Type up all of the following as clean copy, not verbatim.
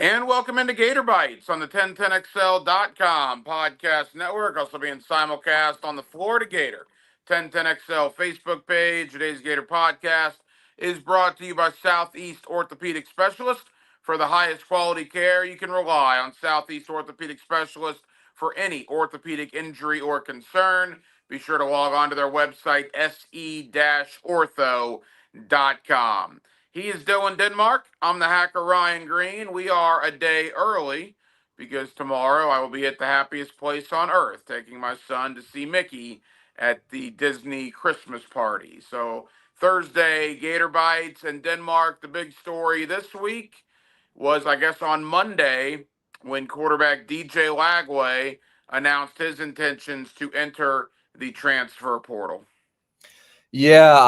And welcome into Gator Bytes on the 1010XL.com podcast network. Also being simulcast on the Florida Gator 1010XL Facebook page. Today's Gator podcast is brought to you by Southeast Orthopedic Specialist. For the highest quality care, you can rely on Southeast Orthopedic Specialist for any orthopedic injury or concern. Be sure to log on to their website, se-ortho.com. He is Dylan Denmark. I'm the hacker Ryan Green. We are a day early because tomorrow I will be at the happiest place on earth, taking my son to see Mickey at the Disney Christmas party. So Thursday, Gator Bites and Denmark. The big story this week was, I guess, on Monday when quarterback DJ Lagway announced his intentions to enter the transfer portal. Yeah,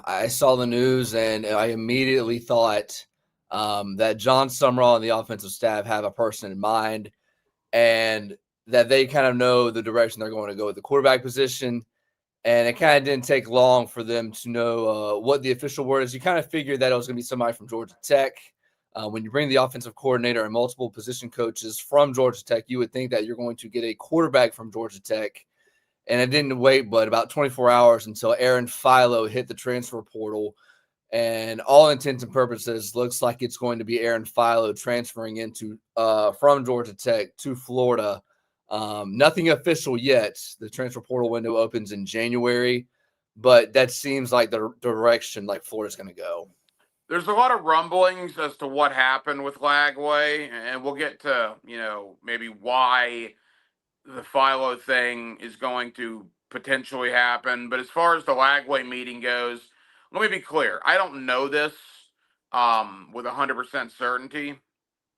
I saw the news and I immediately thought that John Summerall and the offensive staff have a person in mind, and that they kind of know the direction they're going to go with the quarterback position. And it kind of didn't take long for them to know what the official word is. You kind of figured that it was going to be somebody from Georgia Tech. When you bring the offensive coordinator and multiple position coaches from Georgia Tech, you would think that you're going to get a quarterback from Georgia Tech. And it didn't wait but about 24 hours until Aaron Philo hit the transfer portal. And all intents and purposes, looks like it's going to be Aaron Philo transferring into from Georgia Tech to Florida. Nothing official yet. The transfer portal window opens in January, but that seems like the direction like Florida's going to go. There's a lot of rumblings as to what happened with Lagway, and we'll get to, maybe why the Philo thing is going to potentially happen. But as far as the Lagway meeting goes, let me be clear. I don't know this with 100% certainty,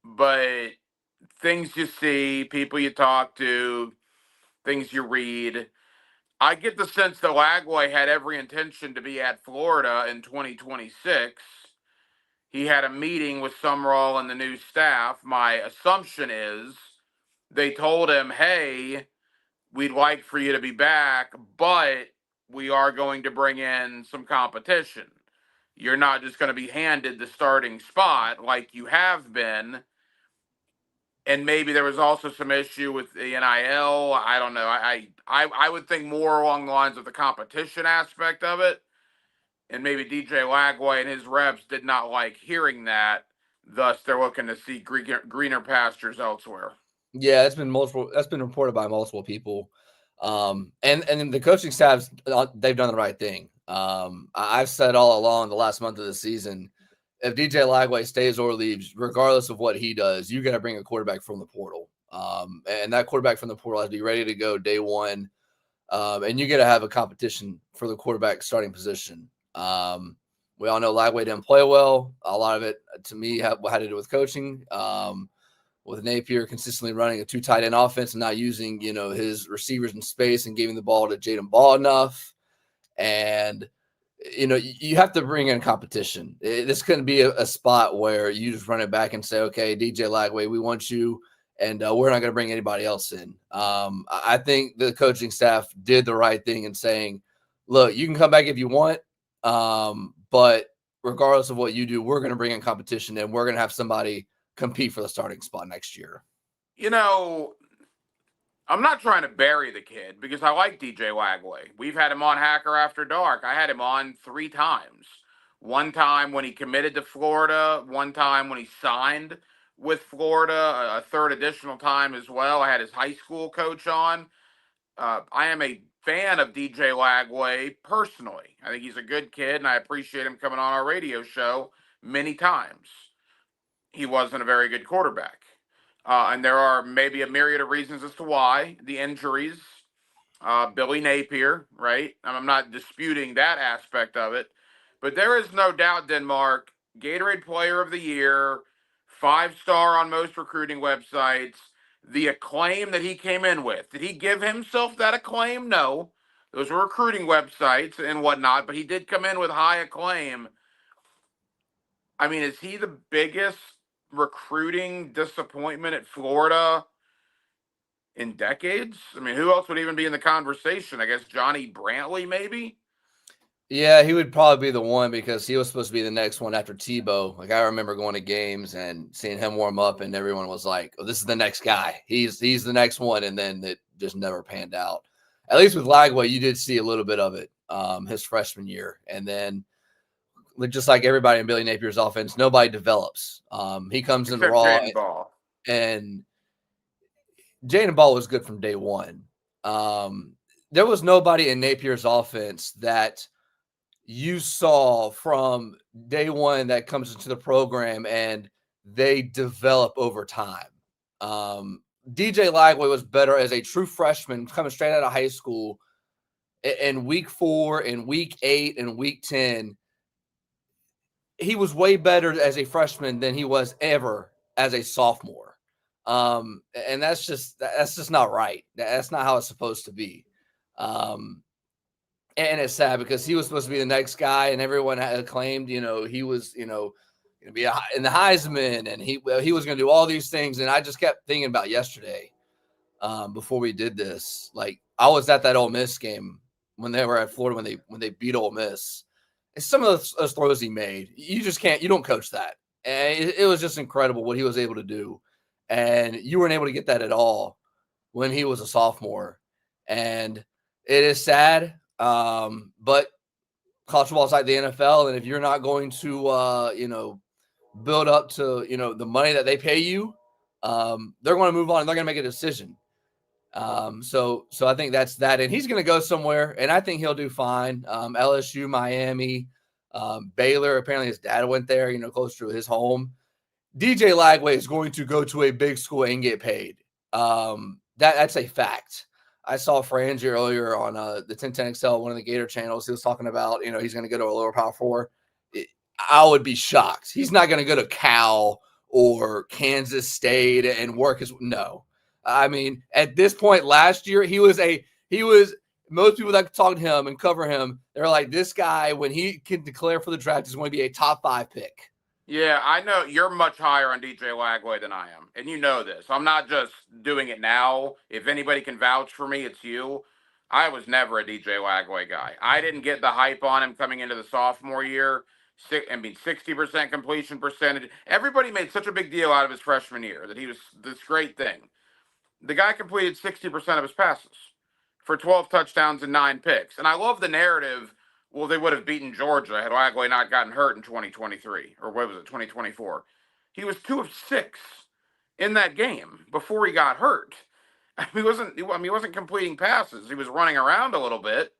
but things you see, people you talk to, things you read, I get the sense that Lagway had every intention to be at Florida in 2026. He had a meeting with Summerall and the new staff. My assumption is they told him, hey, we'd like for you to be back, but we are going to bring in some competition. You're not just going to be handed the starting spot like you have been. And maybe there was also some issue with the NIL. I don't know. I would think more along the lines of the competition aspect of it. And maybe DJ Lagway and his reps did not like hearing that. Thus, they're looking to see greener pastures elsewhere. Yeah, that's been reported by multiple people. And the coaching staff, they've done the right thing. I've said all along the last month of the season, if DJ Lagway stays or leaves, regardless of what he does, you got to bring a quarterback from the portal. And that quarterback from the portal has to be ready to go day one. And you got to have a competition for the quarterback starting position. We all know Lagway didn't play well. A lot of it, to me, had to do with coaching. With Napier consistently running a two tight end offense and not using, his receivers in space and giving the ball to Jadan Baugh enough. And, you have to bring in competition. This couldn't be a spot where you just run it back and say, okay, DJ Lagway, we want you, and we're not going to bring anybody else in. I think the coaching staff did the right thing in saying, look, you can come back if you want, but regardless of what you do, we're going to bring in competition, and we're going to have somebody compete for the starting spot next year. I'm not trying to bury the kid because I like DJ Lagway. We've had him on Hacker After Dark. I had him on 3 times. One time when he committed to Florida, one time when he signed with Florida, a third additional time as well. I had his high school coach on. I am a fan of DJ Lagway personally. I think he's a good kid, and I appreciate him coming on our radio show many times. He wasn't a very good quarterback. And there are maybe a myriad of reasons as to why. The injuries, Billy Napier, right? I'm not disputing that aspect of it. But there is no doubt, Denmark, Gatorade Player of the Year, 5-star on most recruiting websites, the acclaim that he came in with. Did he give himself that acclaim? No. Those were recruiting websites and whatnot, but he did come in with high acclaim. I mean, is he the biggest recruiting disappointment at Florida in decades? I mean, who else would even be in the conversation? I guess Johnny Brantley, maybe? Yeah, he would probably be the one because he was supposed to be the next one after Tebow. Like I remember going to games and seeing him warm up, and everyone was like, "Oh, this is the next guy. He's the next one." And then it just never panned out. At least with Lagway, you did see a little bit of it his freshman year, and then just like everybody in Billy Napier's offense, nobody develops. He comes in except raw, Jaden Baugh. and Jaden Ball was good from day one. Um, there was nobody in Napier's offense that you saw from day one that comes into the program and they develop over time. DJ Lagway was better as a true freshman coming straight out of high school in week 4, in week 8, and week 10. He was way better as a freshman than he was ever as a sophomore. And that's just not right. That's not how it's supposed to be. And it's sad because he was supposed to be the next guy, and everyone had claimed, he was, going to be in the Heisman, and he was going to do all these things. And I just kept thinking about yesterday, before we did this. Like I was at that Ole Miss game when they were at Florida when they beat Ole Miss. And some of those throws he made, you just can't. You don't coach that. And it was just incredible what he was able to do, and you weren't able to get that at all when he was a sophomore. And it is sad. But college football is like the NFL, and if you're not going to, build up to, the money that they pay you, they're going to move on and they're going to make a decision. So I think that's that, and he's going to go somewhere, and I think he'll do fine. LSU, Miami, Baylor. Apparently, his dad went there, close to his home. DJ Lagway is going to go to a big school and get paid. That's a fact. I saw Frangie earlier on the 1010XL, one of the Gator channels. He was talking about, he's going to go to a lower Power 4. I would be shocked. He's not going to go to Cal or Kansas State and work his – no. I mean, at this point last year, he was most people that talk to him and cover him, they're like, this guy, when he can declare for the draft, is going to be a top 5 pick. Yeah, I know you're much higher on DJ Lagway than I am, and you know this. I'm not just doing it now. If anybody can vouch for me, it's you. I was never a DJ Lagway guy. I didn't get the hype on him coming into the sophomore year. 60% completion percentage. Everybody made such a big deal out of his freshman year that he was this great thing. The guy completed 60% of his passes for 12 touchdowns and 9 picks. And I love the narrative. Well, they would have beaten Georgia had Lagway not gotten hurt in 2023, or what was it, 2024. He was 2 of 6 in that game before he got hurt. He wasn't completing passes. He was running around a little bit,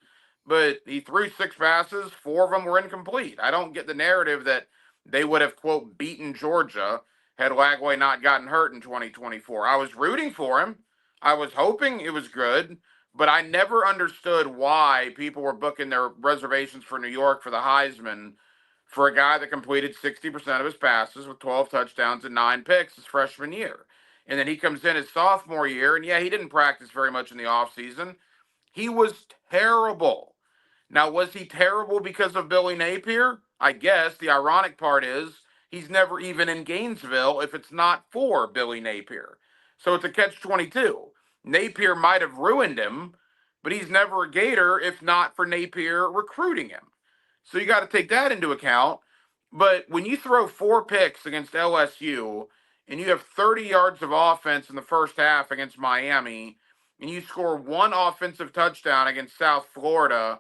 but he threw 6 passes, 4 of them were incomplete. I don't get the narrative that they would have, quote, beaten Georgia had Lagway not gotten hurt in 2024. I was rooting for him. I was hoping it was good, but I never understood why people were booking their reservations for New York for the Heisman for a guy that completed 60% of his passes with 12 touchdowns and 9 picks his freshman year. And then he comes in his sophomore year, and yeah, he didn't practice very much in the offseason. He was terrible. Now, was he terrible because of Billy Napier? I guess. The ironic part is he's never even in Gainesville if it's not for Billy Napier. So it's a catch-22. Napier might have ruined him, but he's never a Gator if not for Napier recruiting him. So you got to take that into account. But when you throw 4 picks against LSU and you have 30 yards of offense in the first half against Miami, and you score 1 offensive touchdown against South Florida,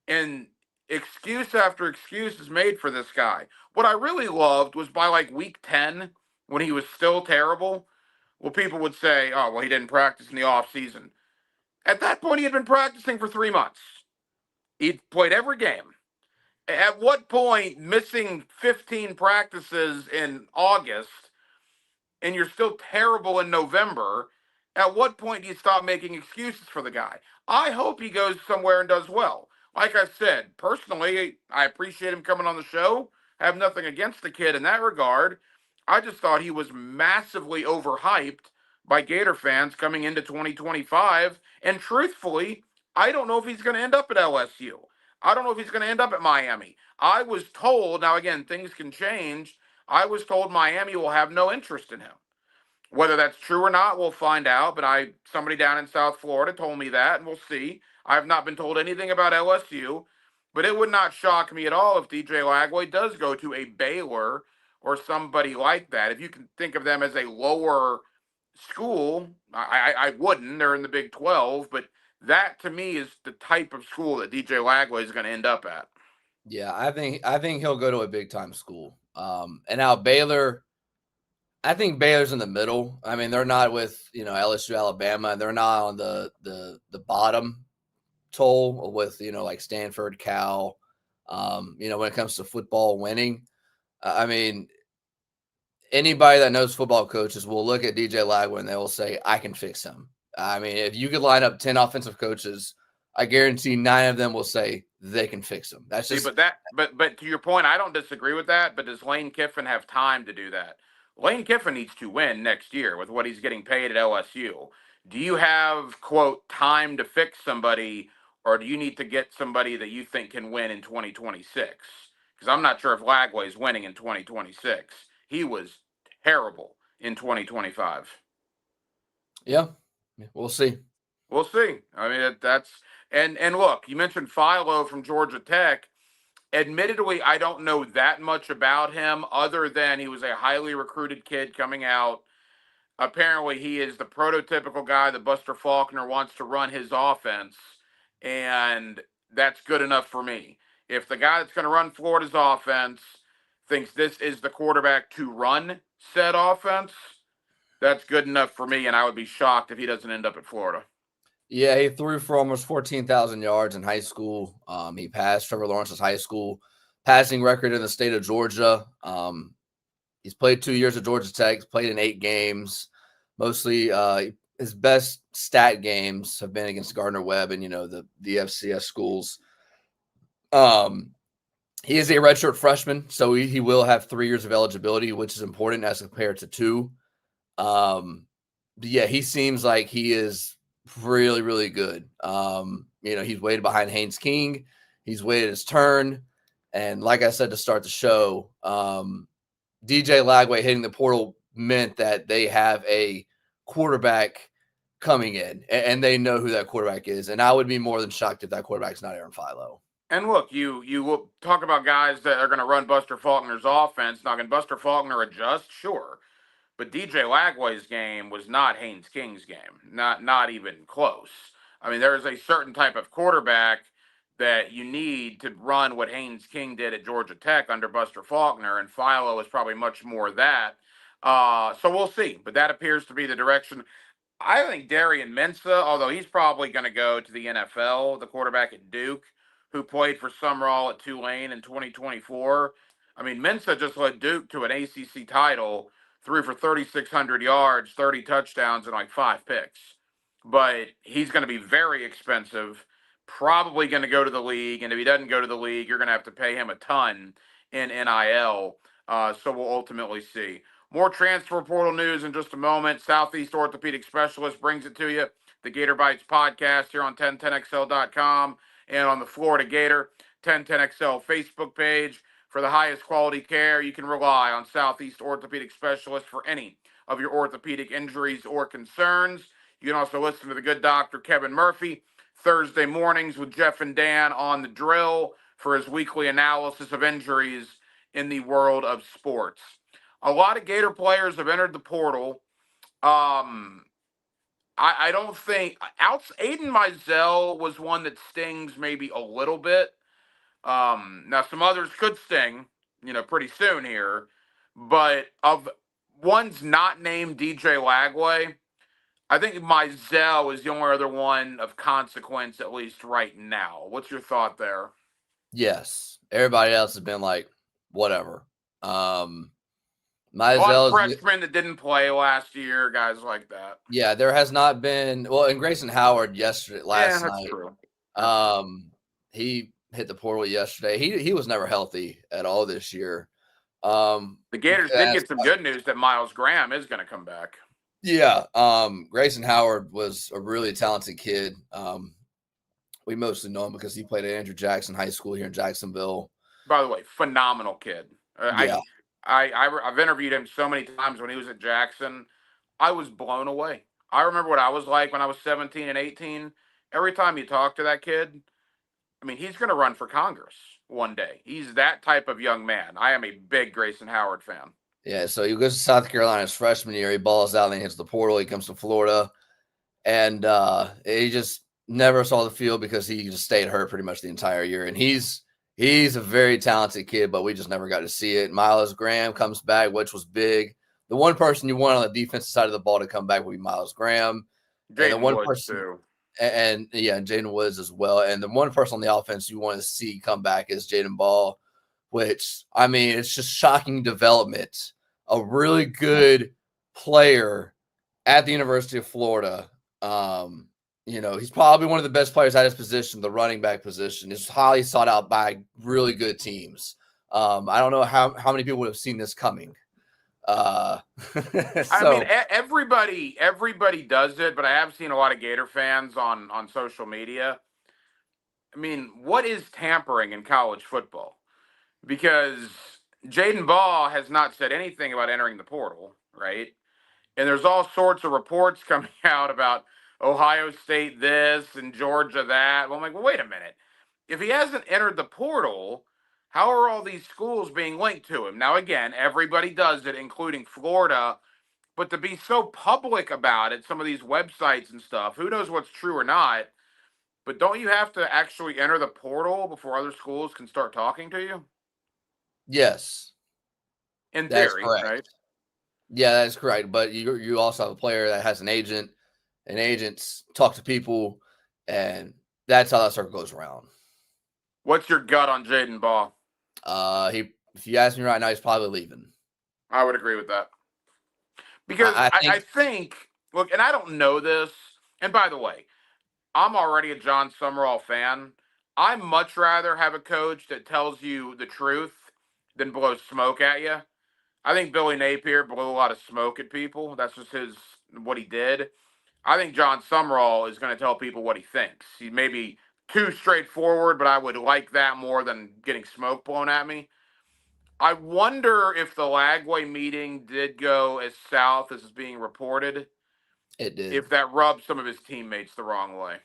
and excuse after excuse is made for this guy. What I really loved was by like week 10, when he was still terrible, well, people would say, oh, well, he didn't practice in the offseason. At that point, he had been practicing for 3 months. He'd played every game. At what point, missing 15 practices in August and you're still terrible in November, at what point do you stop making excuses for the guy? I hope he goes somewhere and does well. Like I said, personally, I appreciate him coming on the show. I have nothing against the kid in that regard. I just thought he was massively overhyped by Gator fans coming into 2025. And truthfully, I don't know if he's going to end up at LSU. I don't know if he's going to end up at Miami. I was told, now again, things can change. I was told Miami will have no interest in him. Whether that's true or not, we'll find out. But somebody down in South Florida told me that, and we'll see. I have not been told anything about LSU. But it would not shock me at all if DJ Lagway does go to a Baylor or somebody like that. If you can think of them as a lower school, I wouldn't. They're in the Big 12, but that to me is the type of school that DJ Lagway is going to end up at. Yeah, I think he'll go to a big time school. And now Baylor, I think Baylor's in the middle. I mean, they're not with LSU, Alabama. They're not on the bottom toll with like Stanford, Cal. When it comes to football winning, I mean, anybody that knows football coaches will look at DJ Lagway and they will say, "I can fix him." I mean, if you could line up 10 offensive coaches, I guarantee 9 of them will say they can fix him. That's See, just but to your point, I don't disagree with that. But does Lane Kiffin have time to do that? Lane Kiffin needs to win next year with what he's getting paid at LSU. Do you have quote time to fix somebody, or do you need to get somebody that you think can win in 2026? Because I'm not sure if Lagway is winning in 2026. He was terrible in 2025. yeah. We'll see. We'll see. I mean, that's and look, you mentioned Philo from Georgia Tech. Admittedly, I don't know that much about him other than he was a highly recruited kid coming out. Apparently, he is the prototypical guy that Buster Faulkner wants to run his offense, and that's good enough for me. If the guy that's going to run Florida's offense thinks this is the quarterback to run said offense, that's good enough for me, and I would be shocked if he doesn't end up at Florida. Yeah, he threw for almost 14,000 yards in high school. He passed Trevor Lawrence's high school passing record in the state of Georgia. He's played 2 years at Georgia Tech, played in 8 games. Mostly his best stat games have been against Gardner-Webb and, the FCS schools. He is a redshirt freshman, so he will have 3 years of eligibility, which is important as compared to 2. Yeah, he seems like he is really, really good. He's waited behind Haynes King. He's waited his turn. And like I said to start the show, DJ Lagway hitting the portal meant that they have a quarterback coming in, and they know who that quarterback is. And I would be more than shocked if that quarterback's not Aaron Philo. And look, you will talk about guys that are going to run Buster Faulkner's offense. Now, can Buster Faulkner adjust? Sure. But DJ Lagway's game was not Haynes King's game. Not even close. I mean, there is a certain type of quarterback that you need to run what Haynes King did at Georgia Tech under Buster Faulkner, and Philo is probably much more that. So we'll see. But that appears to be the direction. I think Darian Mensah, although he's probably going to go to the NFL, the quarterback at Duke, who played for Summerall at Tulane in 2024. I mean, Mensah just led Duke to an ACC title, threw for 3,600 yards, 30 touchdowns, and like 5 picks. But he's going to be very expensive, probably going to go to the league. And if he doesn't go to the league, you're going to have to pay him a ton in NIL. So we'll ultimately see. More transfer portal news in just a moment. Southeast Orthopedic Specialist brings it to you. The Gator Bytes podcast here on 1010XL.com and on the Florida Gator 1010XL Facebook page. For the highest quality care, you can rely on Southeast Orthopedic Specialist for any of your orthopedic injuries or concerns. You can also listen to the good doctor Kevin Murphy Thursday mornings with Jeff and Dan on the drill for his weekly analysis of injuries in the world of sports. A lot of Gator players have entered the portal. I don't think Aiden Mizell was one that stings maybe a little bit. Now some others could sting, pretty soon here, but of ones not named DJ Lagway, I think Mizell is the only other one of consequence, at least right now. What's your thought there? Yes. Everybody else has been like, whatever. A lot of Mizell's freshmen that didn't play last year, guys like that. Yeah, there has not been and Grayson Howard last That's night. true. He hit the portal yesterday. He was never healthy at all this year. The Gators did get some good news that Miles Graham is going to come back. Yeah, Grayson Howard was a really talented kid. We mostly know him because he played at Andrew Jackson High School here in Jacksonville. By the way, phenomenal kid. Yeah. I've interviewed him so many times when he was at Jackson. I was blown away. I remember what I was like when I was 17 and 18. Every time you talk to that kid, I mean, he's going to run for Congress one day. He's that type of young man. I am a big Grayson Howard fan. Yeah, so he goes to South Carolina his freshman year. He balls out, and then he hits the portal. He comes to Florida, and he just never saw the field because he just stayed hurt pretty much the entire year. And he's a very talented kid, but we just never got to see it. Miles Graham comes back, which was big. The one person you want on the defensive side of the ball to come back would be Miles Graham, and the Jaden one Woods, person, too. and Jaden Woods as well. And the one person on the offense you want to see come back is Jaden Baugh, which, I mean, it's just shocking development. A really good player at the University of Florida. He's probably one of the best players at his position, the running back position. Is highly sought out by really good teams. I don't know how many people would have seen this coming. I mean, everybody does it, but I have seen a lot of Gator fans on social media. I mean, what is tampering in college football? Because Jaden Ball has not said anything about entering the portal, right? And there's all sorts of reports coming out about Ohio State this and Georgia that. Well, I'm like, well, wait a minute. If he hasn't entered the portal, how are all these schools being linked to him? Now, again, everybody does it, including Florida. But to be so public about it, some of these websites and stuff, who knows what's true or not? But don't you have to actually enter the portal before other schools can start talking to you? Yes, In that's theory, correct. right? Yeah, that is correct. But you also have a player that has an agent, and agents talk to people, and that's how that circle goes around. What's your gut on Jaden Ball? If you ask me right now, he's probably leaving. I would agree with that. Because I think, look, and I don't know this, and by the way, I'm already a John Summerall fan. I much rather have a coach that tells you the truth than blows smoke at you. I think Billy Napier blew a lot of smoke at people. That's just what he did. I think John Summerall is going to tell people what he thinks. He may be too straightforward, but I would like that more than getting smoke blown at me. I wonder if the Lagway meeting did go as south as is being reported. It did. If that rubbed some of his teammates the wrong way.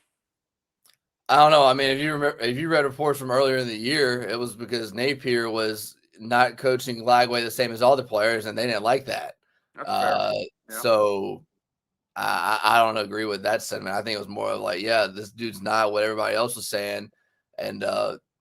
I don't know. I mean, if you read reports from earlier in the year, it was because Napier was not coaching Lagway the same as all the players, and they didn't like that. That's fair. Yeah. So I don't agree with that sentiment. I think it was more of like, yeah, this dude's not what everybody else was saying, and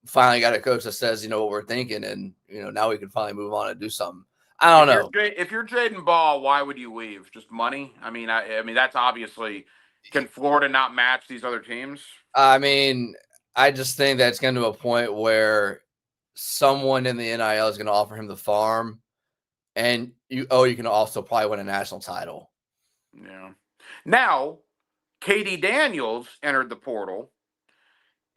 finally got a coach that says, what we're thinking, and now we can finally move on and do something. I don't know. If you're Jaden Ball, why would you leave? Just money? I mean, that's obviously. Can Florida not match these other teams? I mean, I just think that's getting to a point where someone in the NIL is going to offer him the farm, and you can also probably win a national title. Yeah. Now, Katie Daniels entered the portal.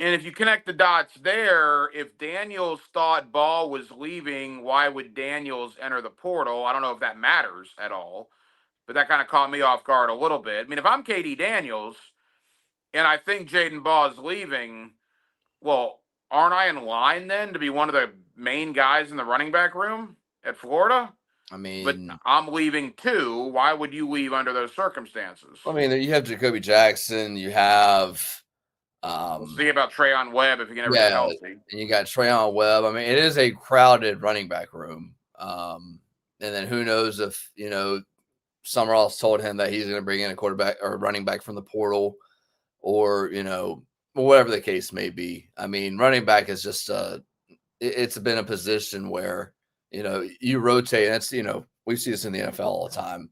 And if you connect the dots there, if Daniels thought Ball was leaving, why would Daniels enter the portal? I don't know if that matters at all, but that kind of caught me off guard a little bit. I mean, if I'm Katie Daniels and I think Jaden Ball is leaving, well, aren't I in line then to be one of the main guys in the running back room at Florida? I mean, but I'm leaving too. Why would you leave under those circumstances? I mean, you have Jacoby Jackson. You have. We'll see about Trayon Webb if he can ever get healthy. And you got Trayon Webb. I mean, it is a crowded running back room. And then who knows if Summerall's told him that he's going to bring in a quarterback or a running back from the portal, or whatever the case may be. I mean, running back is just it's been a position where you rotate. And that's we see this in the NFL all the time.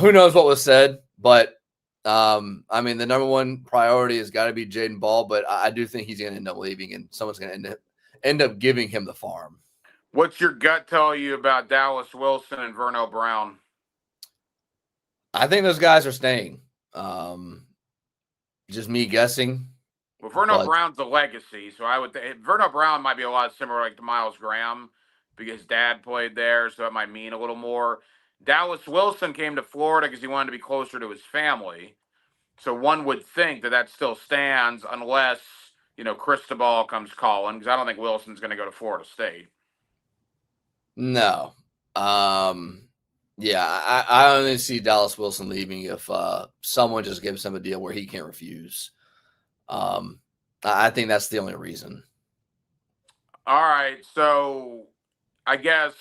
Who knows what was said, but I mean, the number one priority has got to be Jaden Ball, but I do think he's going to end up leaving, and someone's going to end up giving him the farm. What's your gut tell you about Dallas Wilson and Verno Brown? I think those guys are staying. Just me guessing. Well, Verno Brown's a legacy, so I would think Verno Brown might be a lot similar to Miles Graham because dad played there, so that might mean a little more. Dallas Wilson came to Florida because he wanted to be closer to his family. So one would think that still stands unless, Cristobal comes calling, because I don't think Wilson's going to go to Florida State. No. Yeah, I only see Dallas Wilson leaving if someone just gives him a deal where he can't refuse. I think that's the only reason. All right, so I guess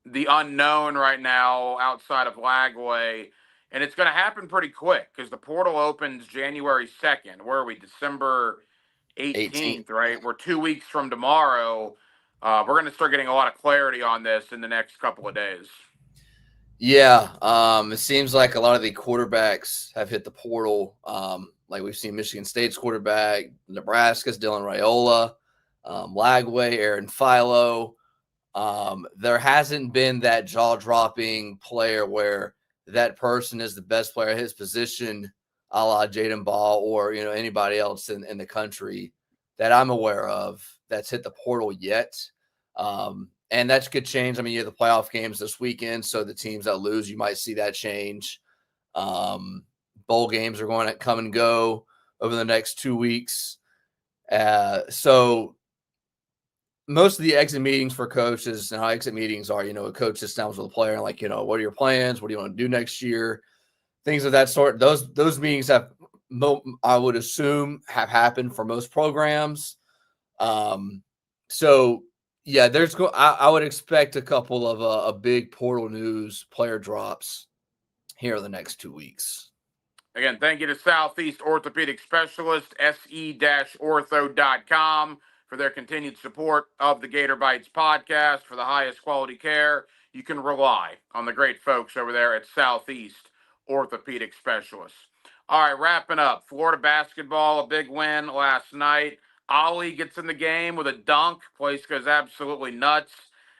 the unknown right now outside of Lagway, and it's going to happen pretty quick because the portal opens January 2nd. Where are we? December 18. 18th, right? We're 2 weeks from tomorrow. We're going to start getting a lot of clarity on this in the next couple of days. Yeah, it seems like a lot of the quarterbacks have hit the portal. Like we've seen Michigan State's quarterback, Nebraska's Dylan Raiola, Lagway, Aaron Philo. There hasn't been that jaw-dropping player where that person is the best player at his position, a la Jadan Baugh or anybody else in the country that I'm aware of that's hit the portal yet. And that could change. I mean, you have the playoff games this weekend, so the teams that lose, you might see that change. Bowl games are going to come and go over the next 2 weeks. So most of the exit meetings for coaches and how exit meetings are, a coach sits down with a player and like, what are your plans? What do you want to do next year? Things of that sort. Those meetings have, I would assume, have happened for most programs. So yeah, I would expect a couple of a big portal news player drops here in the next 2 weeks. Again, thank you to Southeast Orthopedic Specialist, se-ortho.com, for their continued support of the Gator Bytes podcast. For the highest quality care, you can rely on the great folks over there at Southeast Orthopedic Specialists. All right, wrapping up. Florida basketball, a big win last night. Ollie gets in the game with a dunk. Place goes absolutely nuts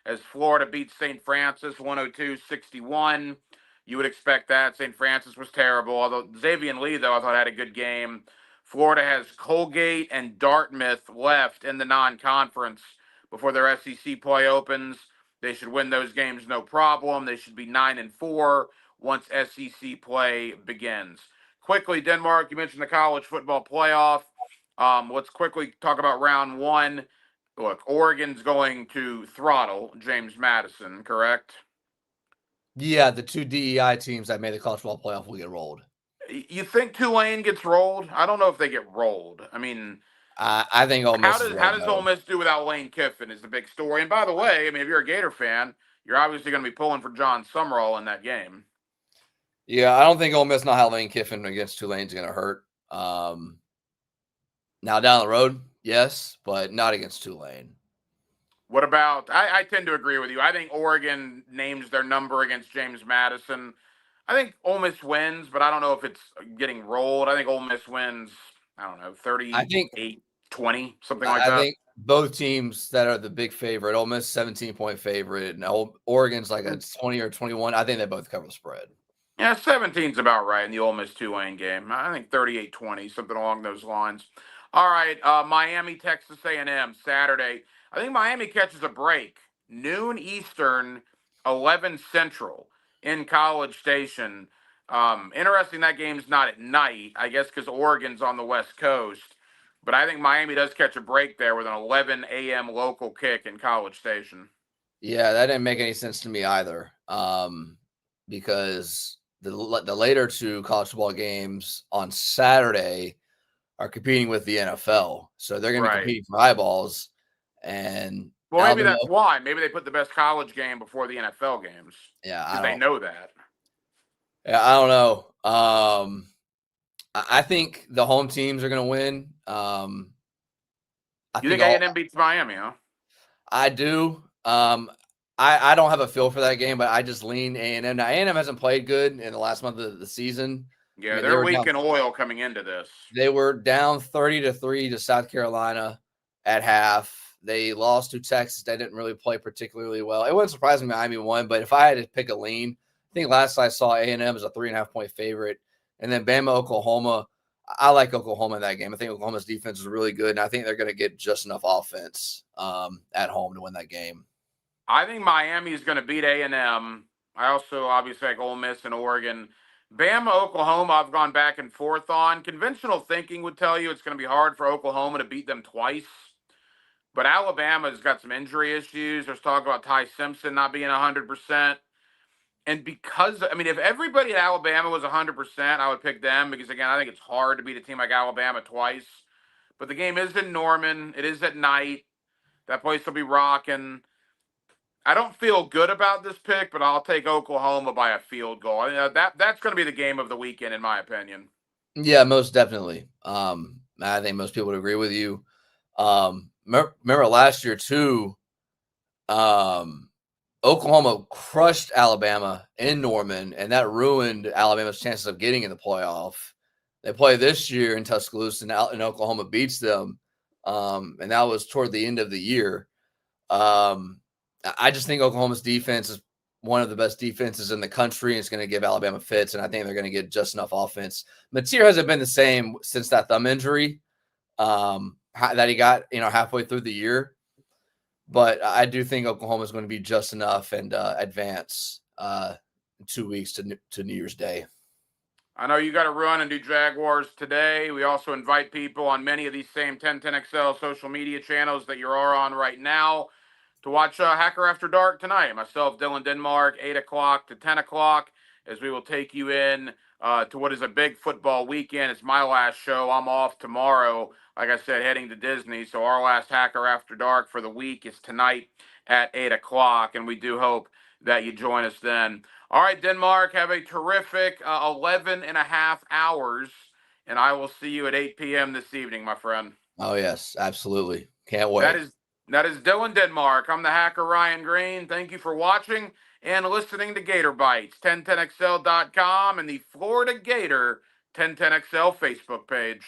as Florida beats St. Francis 102-61. You would expect that. St. Francis was terrible. Although Xavier Lee, though, I thought had a good game. Florida has Colgate and Dartmouth left in the non-conference before their SEC play opens. They should win those games no problem. They should be 9-4 once SEC play begins. Quickly, Denmark, you mentioned the college football playoff. Let's quickly talk about round one. Look, Oregon's going to throttle James Madison, correct? Yeah, the two DEI teams that made the college football playoff will get rolled. You think Tulane gets rolled? I don't know if they get rolled. I mean, I think Ole how Miss is does going how to does Ole go. Miss do without Lane Kiffin is the big story. And by the way, I mean, if you're a Gator fan, you're obviously going to be pulling for John Summerall in that game. Yeah, I don't think Ole Miss not having Lane Kiffin against Tulane is going to hurt. Now down the road, yes, but not against Tulane. What about? I tend to agree with you. I think Oregon names their number against James Madison. I think Ole Miss wins, but I don't know if it's getting rolled. I think Ole Miss wins, I don't know, I think 38-20, something like I that. think both teams that are the big favorite, Ole Miss 17-point favorite, and Oregon's like a 20 or 21. I think they both cover the spread. Yeah, 17's about right in the Ole Miss Tulane game. I think 38-20, something along those lines. All right, Miami, Texas A&M, Saturday. I think Miami catches a break. Noon Eastern, 11 Central in College Station. Interesting that game's not at night, I guess because Oregon's on the West Coast. But I think Miami does catch a break there with an 11 a.m. local kick in College Station. Yeah, that didn't make any sense to me either. Because the later two college football games on Saturday are competing with the NFL, so they're going to be Right. competing for eyeballs. And Well, maybe Alabama, that's why. Maybe they put the best college game before the NFL games yeah, because they know that. I don't know. I think the home teams are going to win. I You think think A&M beats Miami, huh? I do. I don't have a feel for that game, but I just lean A&M. Now A&M hasn't played good in the last month of the season. I Yeah, mean, they're weak in oil coming into this. They were down 30-3 to South Carolina at half. They lost to Texas. They didn't really play particularly well. It wouldn't surprise me Miami won, but if I had to pick a lean, I think last I saw A&M as a 3.5-point favorite. And then Bama, Oklahoma. I like Oklahoma in that game. I think Oklahoma's defense is really good, and I think they're going to get just enough offense at home to win that game. I think Miami is going to beat A&M. I also obviously like Ole Miss and Oregon. Bama, Oklahoma, I've gone back and forth on. Conventional thinking would tell you it's going to be hard for Oklahoma to beat them twice. But Alabama's got some injury issues. There's talk about Ty Simpson not being 100%. And because, I mean, if everybody at Alabama was 100%, I would pick them because, again, I think it's hard to beat a team like Alabama twice. but the game is in Norman. It is at night. That place will be rocking. I don't feel good about this pick, but I'll take Oklahoma by a field goal. That's going to be the game of the weekend, in my opinion. Yeah, most definitely. I think most people would agree with you. Remember last year too. Oklahoma crushed Alabama in Norman, and that ruined Alabama's chances of getting in the playoff. They play this year in Tuscaloosa, and Oklahoma beats them, and that was toward the end of the year. I just think Oklahoma's defense is one of the best defenses in the country, and it's going to give Alabama fits, and I think they're going to get just enough offense. Mateer hasn't been the same since that thumb injury that he got, halfway through the year. But I do think Oklahoma is going to be just enough and advance 2 weeks to New Year's Day. I know you got to run and do Jaguars today. We also invite people on many of these same 1010XL social media channels that you're on right now to watch Hacker After Dark tonight. Myself, Dylan Denmark, 8 o'clock to 10 o'clock, as we will take you in to what is a big football weekend. It's my last show. I'm off tomorrow, like I said, heading to Disney. So our last Hacker After Dark for the week is tonight at 8 o'clock, and we do hope that you join us then. All right, Denmark, have a terrific 11 and a half hours, and I will see you at 8 p.m. this evening, my friend. Oh, yes, absolutely. Can't wait. That is Dylan Denmark. I'm the hacker Ryan Green. Thank you for watching and listening to Gator Bytes, 1010XL.com and the Florida Gator 1010XL Facebook page.